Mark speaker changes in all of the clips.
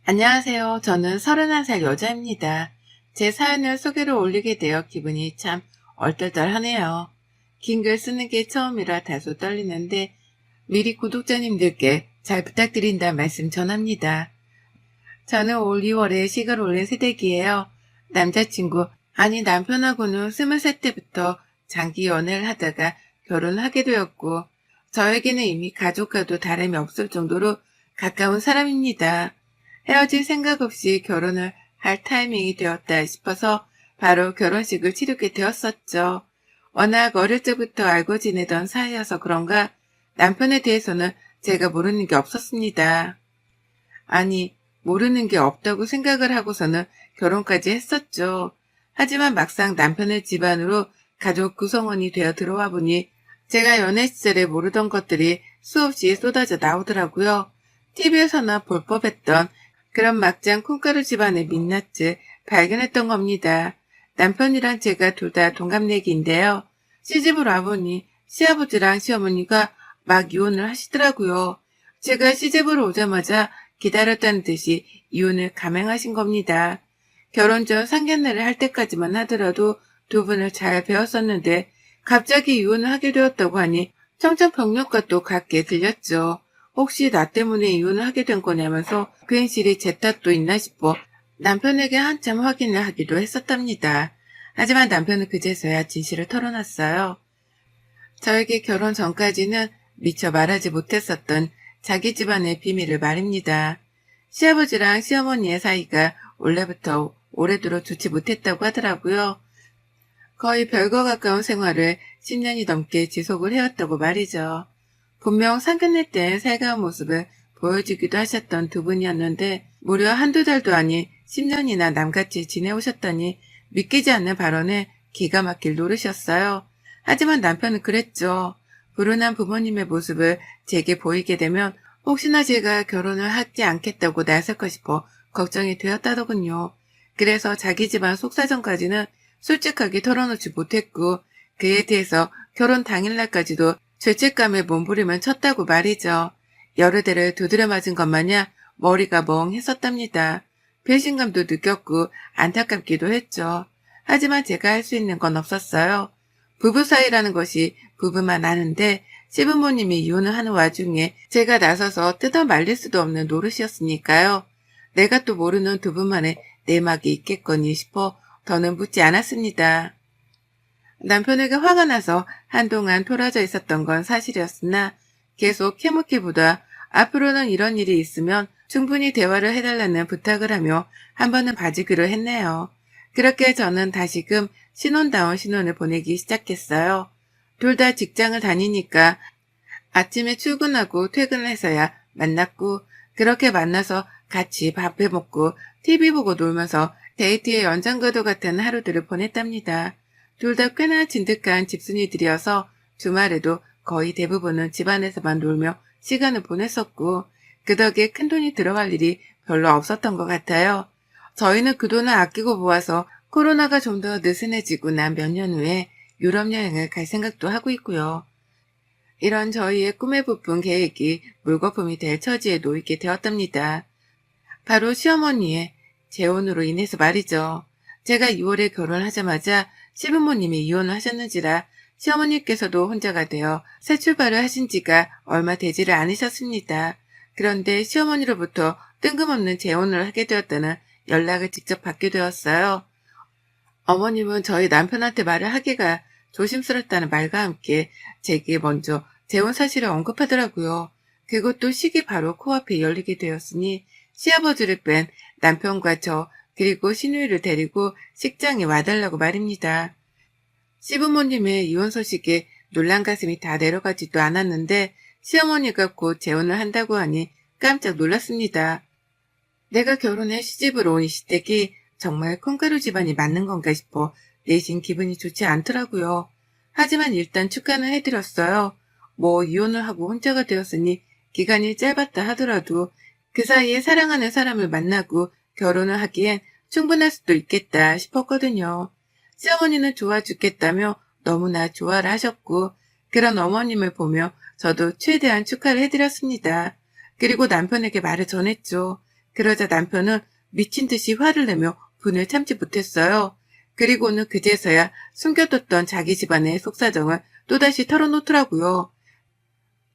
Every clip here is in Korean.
Speaker 1: 안녕하세요. 저는 31살 여자입니다. 제 사연을 소개로 올리게 되어 기분이 참 얼떨떨하네요. 긴 글 쓰는 게 처음이라 다소 떨리는데 미리 구독자님들께 잘 부탁드린다 말씀 전합니다. 저는 올 2월에 식을 올린 새댁이에요. 남자친구, 아니 남편하고는 23 때부터 장기 연애를 하다가 결혼하게 되었고 저에게는 이미 가족과도 다름이 없을 정도로 가까운 사람입니다. 헤어질 생각 없이 결혼을 할 타이밍이 되었다 싶어서 바로 결혼식을 치르게 되었었죠. 워낙 어릴 적부터 알고 지내던 사이여서 그런가 남편에 대해서는 제가 모르는 게 없었습니다. 아니, 모르는 게 없다고 생각을 하고서는 결혼까지 했었죠. 하지만 막상 남편의 집안으로 가족 구성원이 되어 들어와 보니 제가 연애 시절에 모르던 것들이 수없이 쏟아져 나오더라고요. TV에서나 볼 법했던 그런 막장 콩가루 집안의 민낯을 발견했던 겁니다. 남편이랑 제가 둘 다 동갑내기인데요. 시집을 와보니 시아버지랑 시어머니가 막 이혼을 하시더라고요. 제가 시집을 오자마자 기다렸다는 듯이 이혼을 감행하신 겁니다. 결혼 전 상견례를 할 때까지만 하더라도 두 분을 잘 배웠었는데 갑자기 이혼을 하게 되었다고 하니 청천벽력과 또 같게 들렸죠. 혹시 나 때문에 이혼을 하게 된 거냐면서 괜시리 제 탓도 있나 싶어 남편에게 한참 확인을 하기도 했었답니다. 하지만 남편은 그제서야 진실을 털어놨어요. 저에게 결혼 전까지는 미처 말하지 못했었던 자기 집안의 비밀을 말입니다. 시아버지랑 시어머니의 사이가 원래부터 오래도록 좋지 못했다고 하더라고요. 거의 별과 가까운 생활을 10년이 넘게 지속을 해왔다고 말이죠. 분명 상견례 때 살가운 모습을 보여주기도 하셨던 두 분이었는데 무려 한두 달도 아닌 10년이나 남같이 지내오셨다니 믿기지 않는 발언에 기가 막힐 노릇이었어요. 하지만 남편은 그랬죠. 불운한 부모님의 모습을 제게 보이게 되면 혹시나 제가 결혼을 하지 않겠다고 나설까 싶어 걱정이 되었다더군요. 그래서 자기 집안 속사정까지는 솔직하게 털어놓지 못했고 그에 대해서 결혼 당일날까지도 죄책감에 몸부림을 쳤다고 말이죠. 여러 대를 두드려 맞은 것 마냥 머리가 멍했었답니다. 배신감도 느꼈고 안타깝기도 했죠. 하지만 제가 할 수 있는 건 없었어요. 부부 사이라는 것이 부부만 아는데 시부모님이 이혼을 하는 와중에 제가 나서서 뜯어 말릴 수도 없는 노릇이었으니까요. 내가 또 모르는 두 분만의 내막이 있겠거니 싶어 더는 묻지 않았습니다. 남편에게 화가 나서 한동안 토라져 있었던 건 사실이었으나 계속 캐묻기보다 앞으로는 이런 일이 있으면 충분히 대화를 해달라는 부탁을 하며 한 번은 봐주기로 했네요. 그렇게 저는 다시금 신혼다운 신혼을 보내기 시작했어요. 둘 다 직장을 다니니까 아침에 출근하고 퇴근을 해서야 만났고 그렇게 만나서 같이 밥 해먹고 TV 보고 놀면서 데이트의 연장과도 같은 하루들을 보냈답니다. 둘 다 꽤나 진득한 집순이들이어서 주말에도 거의 대부분은 집안에서만 놀며 시간을 보냈었고 그 덕에 큰돈이 들어갈 일이 별로 없었던 것 같아요. 저희는 그 돈을 아끼고 모아서 코로나가 좀 더 느슨해지고 난 몇 년 후에 유럽 여행을 갈 생각도 하고 있고요. 이런 저희의 꿈에 부푼 계획이 물거품이 될 처지에 놓이게 되었답니다. 바로 시어머니의 재혼으로 인해서 말이죠. 제가 2월에 결혼하자마자 시부모님이 이혼을 하셨는지라 시어머니께서도 혼자가 되어 새 출발을 하신 지가 얼마 되지를 않으셨습니다. 그런데 시어머니로부터 뜬금없는 재혼을 하게 되었다는 연락을 직접 받게 되었어요. 어머님은 저희 남편한테 말을 하기가 조심스럽다는 말과 함께 제게 먼저 재혼 사실을 언급하더라고요. 그것도 시기 바로 코앞에 열리게 되었으니 시아버지를 뺀 남편과 저 그리고 시누이를 데리고 식장에 와달라고 말입니다. 시부모님의 이혼 소식에 놀란 가슴이 다 내려가지도 않았는데 시어머니가 곧 재혼을 한다고 하니 깜짝 놀랐습니다. 내가 결혼해 시집을 온 이 시댁이 정말 콩가루 집안이 맞는 건가 싶어 내심 기분이 좋지 않더라고요. 하지만 일단 축하는 해드렸어요. 뭐 이혼을 하고 혼자가 되었으니 기간이 짧았다 하더라도 그 사이에 사랑하는 사람을 만나고 결혼을 하기엔 충분할 수도 있겠다 싶었거든요. 시어머니는 좋아 죽겠다며 너무나 좋아를 하셨고 그런 어머님을 보며 저도 최대한 축하를 해드렸습니다. 그리고 남편에게 말을 전했죠. 그러자 남편은 미친 듯이 화를 내며 분을 참지 못했어요. 그리고는 그제서야 숨겨뒀던 자기 집안의 속사정을 또다시 털어놓더라고요.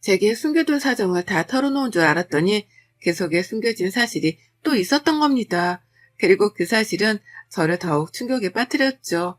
Speaker 1: 제게 숨겨둔 사정을 다 털어놓은 줄 알았더니 그 속에 숨겨진 사실이 또 있었던 겁니다. 그리고 그 사실은 저를 더욱 충격에 빠뜨렸죠.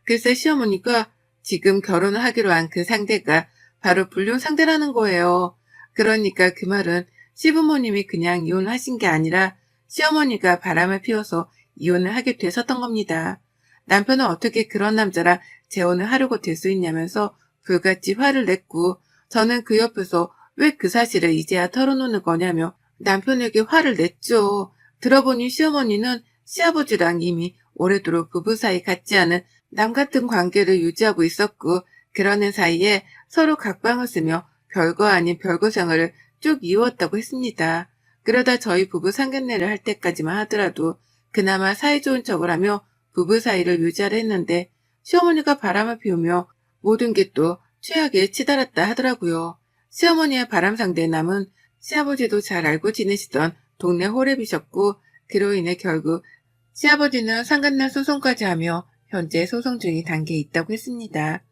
Speaker 1: 글쎄 시어머니가 지금 결혼을 하기로 한 그 상대가 바로 불륜 상대라는 거예요. 그러니까 그 말은 시부모님이 그냥 이혼하신 게 아니라 시어머니가 바람을 피워서 이혼을 하게 되셨던 겁니다. 남편은 어떻게 그런 남자랑 재혼을 하려고 될 수 있냐면서 불같이 화를 냈고 저는 그 옆에서 왜 그 사실을 이제야 털어놓는 거냐며 남편에게 화를 냈죠. 들어보니 시어머니는 시아버지랑 이미 오래도록 부부 사이 같지 않은 남 같은 관계를 유지하고 있었고 그러는 사이에 서로 각방을 쓰며 별거 아닌 별거 생활을 쭉 이어왔다고 했습니다. 그러다 저희 부부 상견례를 할 때까지만 하더라도 그나마 사이좋은 척을 하며 부부 사이를 유지하려 했는데 시어머니가 바람을 피우며 모든 게 또 최악에 치달았다 하더라고요. 시어머니의 바람 상대 남은 시아버지도 잘 알고 지내시던 동네 호랩이셨고 그로 인해 결국 시아버지는 상간날 소송까지 하며 현재 소송 중인 단계에 있다고 했습니다.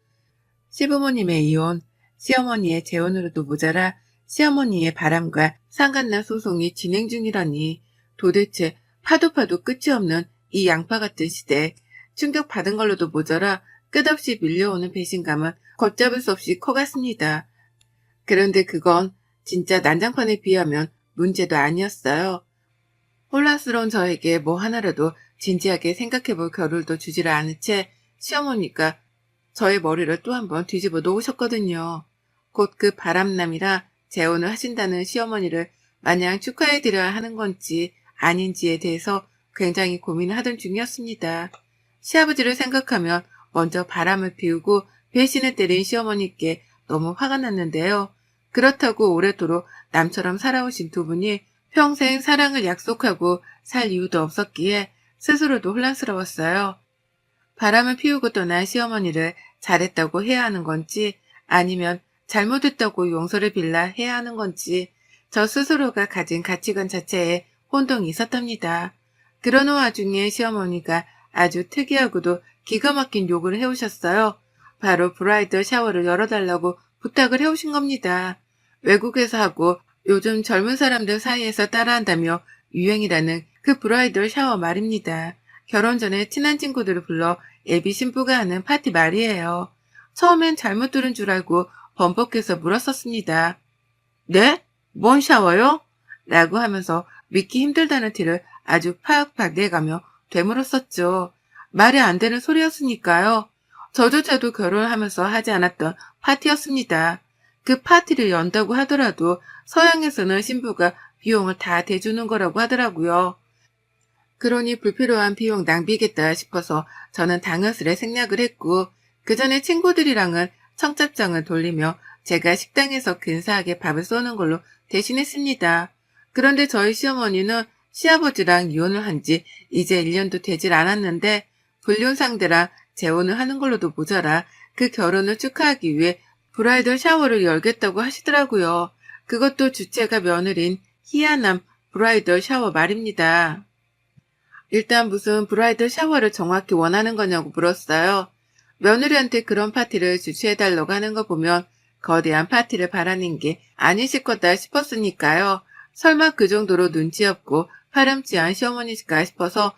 Speaker 1: 시부모님의 이혼, 시어머니의 재혼으로도 모자라 시어머니의 바람과 상간날 소송이 진행 중이라니 도대체 파도 끝이 없는 이 양파 같은 시대 충격받은 걸로도 모자라 끝없이 밀려오는 배신감은 걷잡을 수 없이 커갔습니다. 그런데 그건 진짜 난장판에 비하면 문제도 아니었어요. 혼란스러운 저에게 뭐 하나라도 진지하게 생각해볼 겨를도 주지를 않은 채 시어머니가 저의 머리를 또 한번 뒤집어 놓으셨거든요. 곧 그 바람남이라 재혼을 하신다는 시어머니를 마냥 축하해드려야 하는 건지 아닌지에 대해서 굉장히 고민을 하던 중이었습니다. 시아버지를 생각하면 먼저 바람을 피우고 배신을 때린 시어머니께 너무 화가 났는데요. 그렇다고 오래도록 남처럼 살아오신 두 분이 평생 사랑을 약속하고 살 이유도 없었기에 스스로도 혼란스러웠어요. 바람을 피우고 떠난 시어머니를 잘했다고 해야 하는 건지 아니면 잘못했다고 용서를 빌라 해야 하는 건지 저 스스로가 가진 가치관 자체에 혼동이 있었답니다. 그러는 와중에 시어머니가 아주 특이하고도 기가 막힌 요구를 해오셨어요. 바로 브라이덜 샤워를 열어달라고 부탁을 해오신 겁니다. 외국에서 하고 요즘 젊은 사람들 사이에서 따라한다며 유행이라는 그 브라이덜 샤워 말입니다. 결혼 전에 친한 친구들을 불러 예비 신부가 하는 파티 말이에요. 처음엔 잘못 들은 줄 알고 번복해서 물었었습니다. 네? 뭔 샤워요? 라고 하면서 믿기 힘들다는 티를 아주 팍팍 내가며 되물었었죠. 말이 안 되는 소리였으니까요. 저조차도 결혼하면서 하지 않았던 파티였습니다. 그 파티를 연다고 하더라도 서양에서는 신부가 비용을 다 대주는 거라고 하더라고요. 그러니 불필요한 비용 낭비겠다 싶어서 저는 당연스레 생략을 했고 그 전에 친구들이랑은 청첩장을 돌리며 제가 식당에서 근사하게 밥을 쏘는 걸로 대신했습니다. 그런데 저희 시어머니는 시아버지랑 이혼을 한 지 이제 1년도 되질 않았는데 불륜 상대랑 재혼을 하는 걸로도 모자라 그 결혼을 축하하기 위해 브라이덜 샤워를 열겠다고 하시더라고요. 그것도 주체가 며느린 희한한 브라이덜 샤워 말입니다. 일단 무슨 브라이덜 샤워를 정확히 원하는 거냐고 물었어요. 며느리한테 그런 파티를 주최해달라고 하는 거 보면 거대한 파티를 바라는 게 아니실 거다 싶었으니까요. 설마 그 정도로 눈치 없고 파렴치한 시어머니실까 싶어서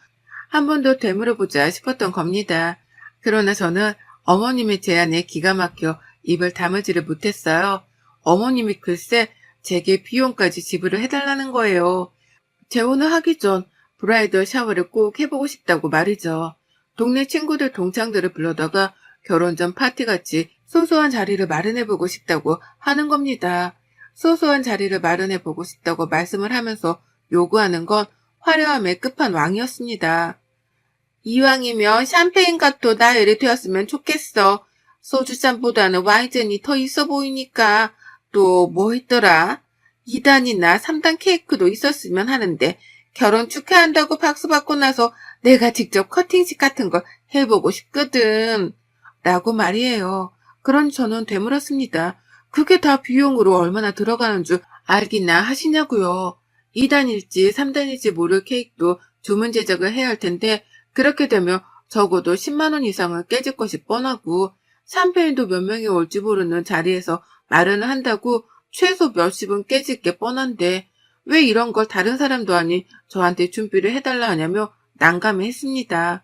Speaker 1: 한 번 더 되물어보자 싶었던 겁니다. 그러나 저는 어머님의 제안에 기가 막혀 입을 다물지를 못했어요. 어머님이 글쎄 제게 비용까지 지불을 해달라는 거예요. 재혼을 하기 전 브라이덜 샤워를 꼭 해보고 싶다고 말이죠. 동네 친구들 동창들을 불러다가 결혼 전 파티같이 소소한 자리를 마련해보고 싶다고 하는 겁니다. 소소한 자리를 마련해보고 싶다고 말씀을 하면서 요구하는 건 화려함의 끝판왕이었습니다. 이왕이면 샴페인 가토 나열이 되었으면 좋겠어. 소주잔보다는 와인잔이 더 있어 보이니까. 또 뭐 있더라? 2단이나 3단 케이크도 있었으면 하는데 결혼 축하한다고 박수 받고 나서 내가 직접 커팅식 같은 걸 해보고 싶거든. 라고 말이에요. 그런 저는 되물었습니다. 그게 다 비용으로 얼마나 들어가는 줄 알기나 하시냐고요. 2단일지 3단일지 모를 케이크도 주문 제작을 해야 할 텐데 그렇게 되면 적어도 10만 원 이상은 깨질 것이 뻔하고 샴페인도 몇 명이 올지 모르는 자리에서 마련을 한다고 최소 몇십은 깨질 게 뻔한데 왜 이런 걸 다른 사람도 아닌 저한테 준비를 해달라 하냐며 난감해했습니다.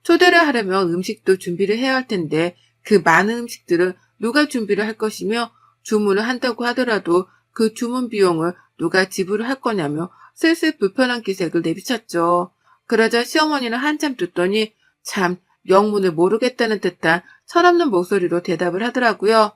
Speaker 1: 초대를 하려면 음식도 준비를 해야 할 텐데 그 많은 음식들은 누가 준비를 할 것이며 주문을 한다고 하더라도 그 주문 비용을 누가 지불을 할 거냐며 슬슬 불편한 기색을 내비쳤죠. 그러자 시어머니는 한참 듣더니 참 영문을 모르겠다는 듯한 철없는 목소리로 대답을 하더라고요.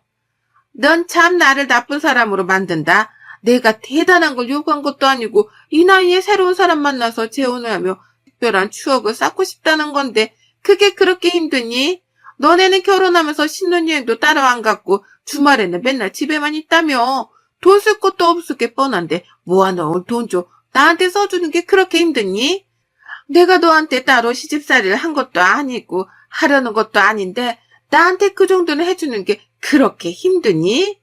Speaker 1: 넌 참 나를 나쁜 사람으로 만든다. 내가 대단한 걸 요구한 것도 아니고 이 나이에 새로운 사람 만나서 재혼을 하며 특별한 추억을 쌓고 싶다는 건데 그게 그렇게 힘드니? 너네는 결혼하면서 신혼여행도 따로 안 갔고 주말에는 맨날 집에만 있다며. 돈 쓸 것도 없을 게 뻔한데 모아놓은 돈 좀 나한테 써주는 게 그렇게 힘드니? 내가 너한테 따로 시집살이를 한 것도 아니고 하려는 것도 아닌데 나한테 그 정도는 해주는 게 그렇게 힘드니?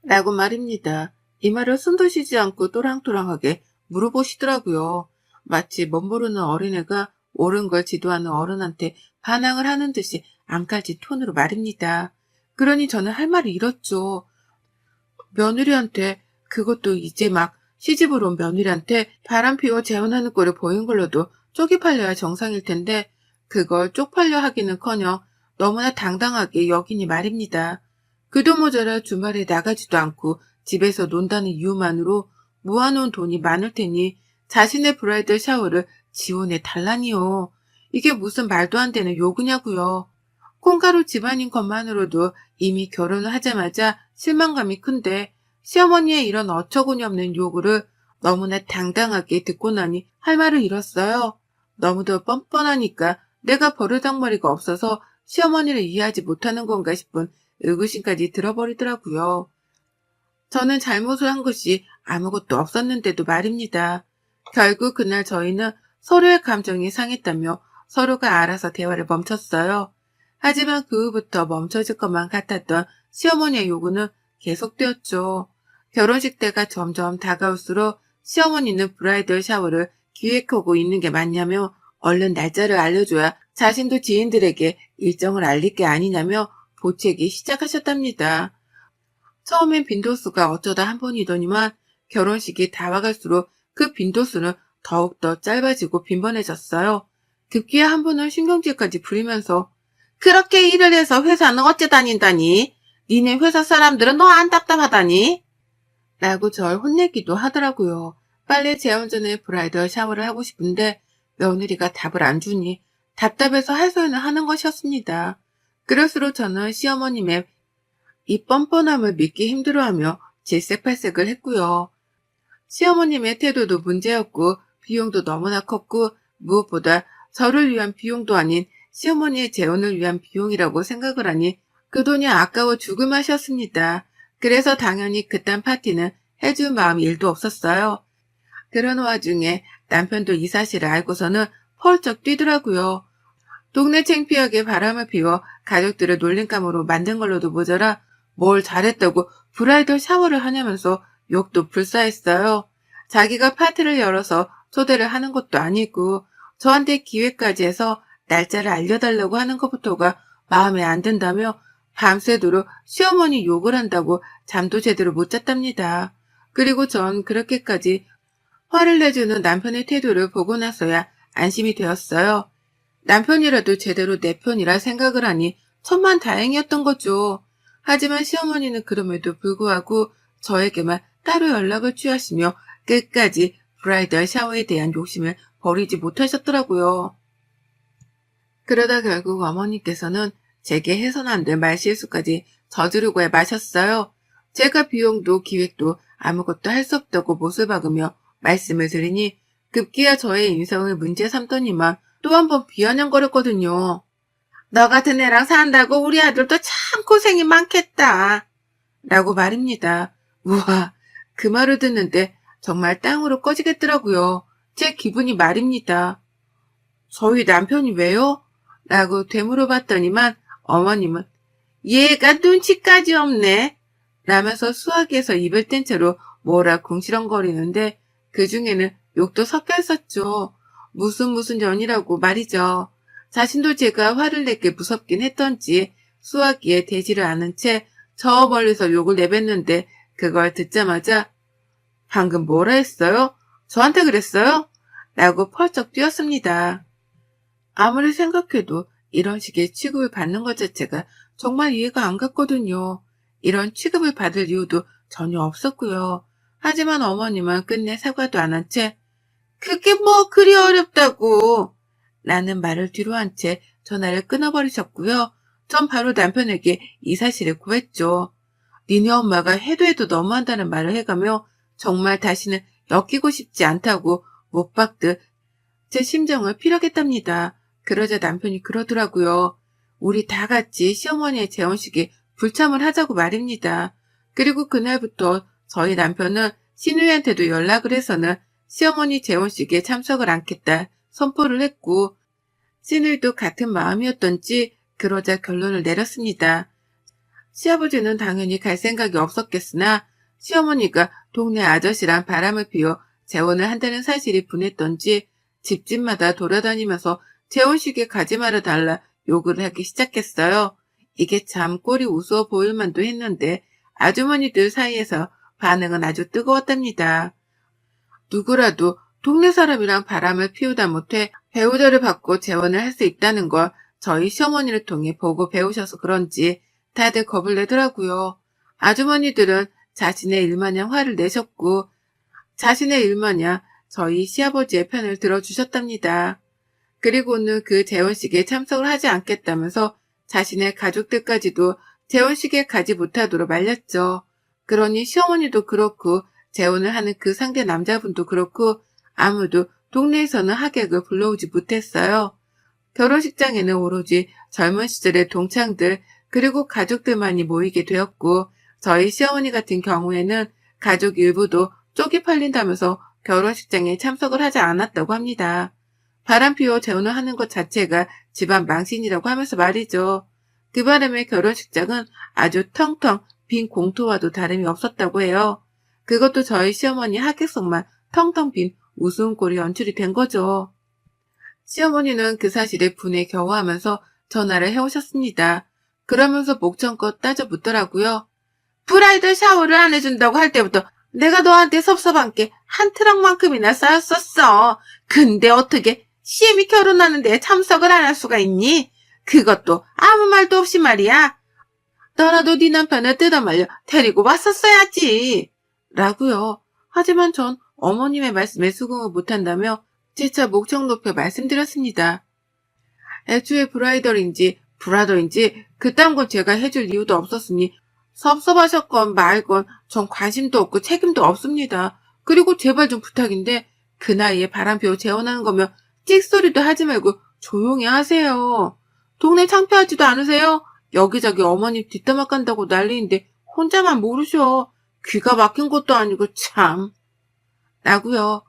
Speaker 1: 라고 말입니다. 이 말을 숨도 쉬지 않고 또랑또랑하게 물어보시더라고요. 마치 멋모르는 어린애가 옳은 걸 지도하는 어른한테 반항을 하는 듯이 안깔진 톤으로 말입니다. 그러니 저는 할 말을 잃었죠. 며느리한테, 그것도 이제 막 시집으로 온 며느리한테 바람 피워 재혼하는 꼴을 보인 걸로도 쪽이 팔려야 정상일 텐데 그걸 쪽팔려 하기는커녕 너무나 당당하게 여기니 말입니다. 그도 모자라 주말에 나가지도 않고 집에서 논다는 이유만으로 모아놓은 돈이 많을 테니 자신의 브라이덜 샤워를 지원해 달라니요. 이게 무슨 말도 안 되는 요구냐고요. 콩가루 집안인 것만으로도 이미 결혼을 하자마자 실망감이 큰데 시어머니의 이런 어처구니 없는 요구를 너무나 당당하게 듣고 나니 할 말을 잃었어요. 너무도 뻔뻔하니까 내가 버르장머리가 없어서 시어머니를 이해하지 못하는 건가 싶은 의구심까지 들어버리더라고요. 저는 잘못을 한 것이 아무것도 없었는데도 말입니다. 결국 그날 저희는 서로의 감정이 상했다며 서로가 알아서 대화를 멈췄어요. 하지만 그 후부터 멈춰질 것만 같았던 시어머니의 요구는 계속되었죠. 결혼식 때가 점점 다가올수록 시어머니는 브라이덜 샤워를 기획하고 있는 게 맞냐며 얼른 날짜를 알려줘야 자신도 지인들에게 일정을 알릴 게 아니냐며 보채기 시작하셨답니다. 처음엔 빈도수가 어쩌다 한 번이더니만 결혼식이 다가갈수록 그 빈도수는 더욱더 짧아지고 빈번해졌어요. 급기야 한 번은 신경질까지 부리면서 그렇게 일을 해서 회사는 어째 다닌다니? 니네 회사 사람들은 너 안 답답하다니? 라고 절 혼내기도 하더라고요. 빨리 재혼 전에 브라이덜 샤워를 하고 싶은데 며느리가 답을 안 주니 답답해서 할 소리는 하는 것이었습니다. 그럴수록 저는 시어머님의 이 뻔뻔함을 믿기 힘들어하며 질색팔색을 했고요. 시어머님의 태도도 문제였고 비용도 너무나 컸고 무엇보다 저를 위한 비용도 아닌 시어머니의 재혼을 위한 비용이라고 생각을 하니 그 돈이 아까워 죽을 맛이었습니다. 그래서 당연히 그딴 파티는 해줄 마음이 1도 없었어요. 그런 와중에 남편도 이 사실을 알고서는 펄쩍 뛰더라고요. 동네 창피하게 바람을 피워 가족들을 놀림감으로 만든 걸로도 모자라 뭘 잘했다고 브라이덜 샤워를 하냐면서 욕도 불사했어요. 자기가 파티를 열어서 초대를 하는 것도 아니고 저한테 기회까지 해서 날짜를 알려달라고 하는 것부터가 마음에 안 든다며 밤새도록 시어머니 욕을 한다고 잠도 제대로 못 잤답니다. 그리고 전 그렇게까지 화를 내주는 남편의 태도를 보고 나서야 안심이 되었어요. 남편이라도 제대로 내 편이라 생각을 하니 천만다행이었던 거죠. 하지만 시어머니는 그럼에도 불구하고 저에게만 따로 연락을 취하시며 끝까지 브라이덜 샤워에 대한 욕심을 버리지 못하셨더라고요. 그러다 결국 어머니께서는 제게 해선 안 될 말실수까지 저지르고 마셨어요. 제가 비용도 기획도 아무것도 할 수 없다고 못을 박으며 말씀을 드리니 급기야 저의 인성을 문제 삼더니만 또 한 번 비아냥거렸거든요. 너 같은 애랑 산다고 우리 아들도 참 고생이 많겠다. 라고 말입니다. 우와, 그 말을 듣는데 정말 땅으로 꺼지겠더라고요. 제 기분이 말입니다. 저희 남편이 왜요? 라고 되물어봤더니만 어머님은 얘가 눈치까지 없네. 라면서 수화기에서 입을 뗀 채로 뭐라 궁시렁거리는데 그 중에는 욕도 섞여 있었죠. 무슨 년이라고 말이죠. 자신도 제가 화를 내게 무섭긴 했던지 수화기에 대지를 않은 채 저 멀리서 욕을 내뱉는데 그걸 듣자마자 방금 뭐라 했어요? 저한테 그랬어요? 라고 펄쩍 뛰었습니다. 아무리 생각해도 이런 식의 취급을 받는 것 자체가 정말 이해가 안 갔거든요. 이런 취급을 받을 이유도 전혀 없었고요. 하지만 어머님은 끝내 사과도 안 한 채 그게 뭐 그리 어렵다고 라는 말을 뒤로 한 채 전화를 끊어버리셨고요. 전 바로 남편에게 이 사실을 고했죠. 니네 엄마가 해도 너무한다는 말을 해가며 정말 다시는 엮이고 싶지 않다고 못 박듯 제 심정을 피력했답니다. 그러자 남편이 그러더라고요. 우리 다 같이 시어머니의 재혼식에 불참을 하자고 말입니다. 그리고 그날부터 저희 남편은 시누이한테도 연락을 해서는 시어머니 재혼식에 참석을 않겠다 선포를 했고 시누이도 같은 마음이었던지 그러자 결론을 내렸습니다. 시아버지는 당연히 갈 생각이 없었겠으나 시어머니가 동네 아저씨랑 바람을 피워 재혼을 한다는 사실이 분했던지 집집마다 돌아다니면서 재혼식에 가지 말아달라 욕을 하기 시작했어요. 이게 참 꼴이 우스워 보일 만도 했는데 아주머니들 사이에서 반응은 아주 뜨거웠답니다. 누구라도 동네 사람이랑 바람을 피우다 못해 배우자를 받고 재혼을 할 수 있다는 걸 저희 시어머니를 통해 보고 배우셔서 그런지 다들 겁을 내더라고요. 아주머니들은 자신의 일마냥 화를 내셨고 자신의 일마냥 저희 시아버지의 편을 들어주셨답니다. 그리고는 그 재혼식에 참석을 하지 않겠다면서 자신의 가족들까지도 재혼식에 가지 못하도록 말렸죠. 그러니 시어머니도 그렇고 재혼을 하는 그 상대 남자분도 그렇고 아무도 동네에서는 하객을 불러오지 못했어요. 결혼식장에는 오로지 젊은 시절의 동창들 그리고 가족들만이 모이게 되었고 저희 시어머니 같은 경우에는 가족 일부도 쪽이 팔린다면서 결혼식장에 참석을 하지 않았다고 합니다. 바람피워 재혼을 하는 것 자체가 집안 망신이라고 하면서 말이죠. 그 바람에 결혼식장은 아주 텅텅 빈 공터와도 다름이 없었다고 해요. 그것도 저희 시어머니 하객석만 텅텅 빈 우스운꼴이 연출이 된 거죠. 시어머니는 그 사실에 분에 겨워하면서 전화를 해오셨습니다. 그러면서 목청껏 따져 묻더라고요. 브라이덜 샤워를 안 해준다고 할 때부터 내가 너한테 섭섭한 게 한 트럭만큼이나 쌓였었어. 근데 어떻게 시엠이 결혼하는데 참석을 안 할 수가 있니? 그것도 아무 말도 없이 말이야. 너라도 네 남편을 뜯어말려 데리고 왔었어야지. 라고요. 하지만 전 어머님의 말씀에 수긍을 못한다며 재차 목청 높여 말씀드렸습니다. 애초에 브라이덜인지 브라더인지 그딴 건 제가 해줄 이유도 없었으니 섭섭하셨건 말건 전 관심도 없고 책임도 없습니다. 그리고 제발 좀 부탁인데 그 나이에 바람피워 재혼하는 거면 찍소리도 하지 말고 조용히 하세요. 동네 창피하지도 않으세요? 여기저기 어머님 뒷담화 깐다고 난리인데 혼자만 모르셔. 귀가 막힌 것도 아니고 참. 라고요.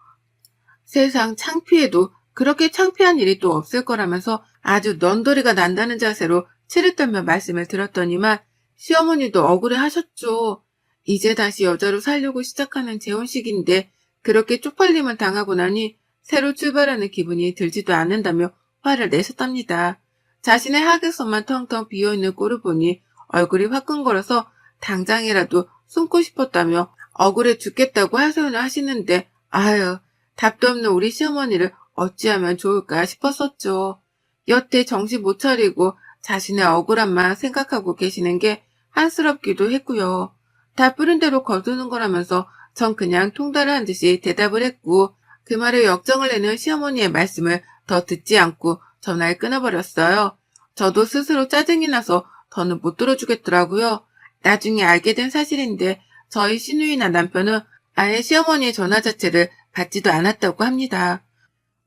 Speaker 1: 세상 창피해도 그렇게 창피한 일이 또 없을 거라면서 아주 넌더리가 난다는 자세로 치를 떨며 말씀을 드렸더니만 시어머니도 억울해 하셨죠. 이제 다시 여자로 살려고 시작하는 재혼식인데 그렇게 쪽팔림을 당하고 나니 새로 출발하는 기분이 들지도 않는다며 화를 내셨답니다. 자신의 하객석만 텅텅 비어있는 꼴을 보니 얼굴이 화끈거려서 당장이라도 숨고 싶었다며 억울해 죽겠다고 하소연을 하시는데 아유 답도 없는 우리 시어머니를 어찌하면 좋을까 싶었었죠. 여태 정신 못 차리고 자신의 억울함만 생각하고 계시는 게 한스럽기도 했고요. 다 뿌린 대로 거두는 거라면서 전 그냥 통달한 듯이 대답을 했고 그 말에 역정을 내는 시어머니의 말씀을 더 듣지 않고 전화를 끊어버렸어요. 저도 스스로 짜증이 나서 더는 못 들어주겠더라고요. 나중에 알게 된 사실인데 저희 시누이나 남편은 아예 시어머니의 전화 자체를 받지도 않았다고 합니다.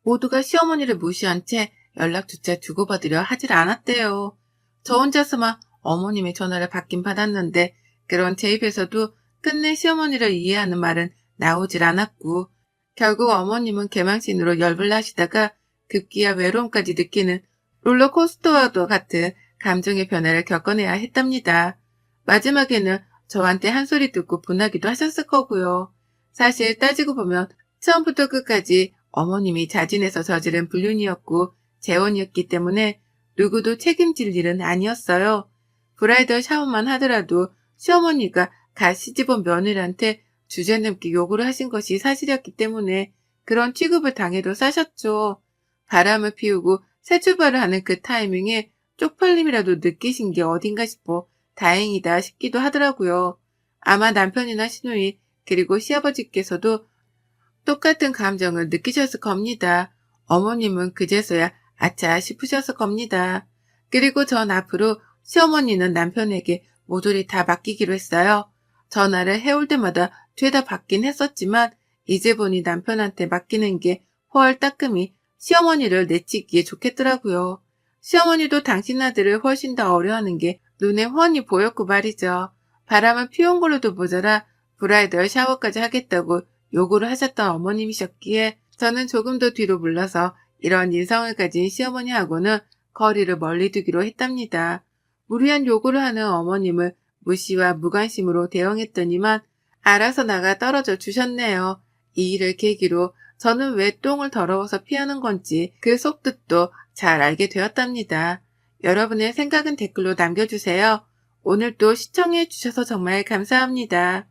Speaker 1: 모두가 시어머니를 무시한 채 연락조차 주고받으려 하질 않았대요. 저 혼자서만 어머님의 전화를 받긴 받았는데 그런 제 입에서도 끝내 시어머니를 이해하는 말은 나오질 않았고 결국 어머님은 개망신으로 열불 나시다가 급기야 외로움까지 느끼는 롤러코스터와도 같은 감정의 변화를 겪어내야 했답니다. 마지막에는 저한테 한 소리 듣고 분하기도 하셨을 거고요. 사실 따지고 보면 처음부터 끝까지 어머님이 자진해서 저지른 불륜이었고 재혼이었기 때문에 누구도 책임질 일은 아니었어요. 브라이덜 샤워만 하더라도 시어머니가 갓 시집온 며느리한테 주제넘게 요구를 하신 것이 사실이었기 때문에 그런 취급을 당해도 싸셨죠. 바람을 피우고 새 출발을 하는 그 타이밍에 쪽팔림이라도 느끼신 게 어딘가 싶어 다행이다 싶기도 하더라고요. 아마 남편이나 시누이 그리고 시아버지께서도 똑같은 감정을 느끼셨을 겁니다. 어머님은 그제서야 아차 싶으셨을 겁니다. 그리고 전 앞으로 시어머니는 남편에게 모조리 다 맡기기로 했어요. 전화를 해올 때마다 죄다 받긴 했었지만 이제 보니 남편한테 맡기는 게 훨 따끔히 시어머니를 내치기에 좋겠더라고요. 시어머니도 당신 아들을 훨씬 더 어려워하는 게 눈에 훤히 보였고 말이죠. 바람을 피운 걸로도 모자라 브라이덜 샤워까지 하겠다고 요구를 하셨던 어머님이셨기에 저는 조금 더 뒤로 물러서 이런 인성을 가진 시어머니하고는 거리를 멀리 두기로 했답니다. 무리한 요구를 하는 어머님을 무시와 무관심으로 대응했더니만 알아서 나가 떨어져 주셨네요. 이 일을 계기로 저는 왜 똥을 더러워서 피하는 건지 그 속뜻도 잘 알게 되었답니다. 여러분의 생각은 댓글로 남겨주세요. 오늘도 시청해 주셔서 정말 감사합니다.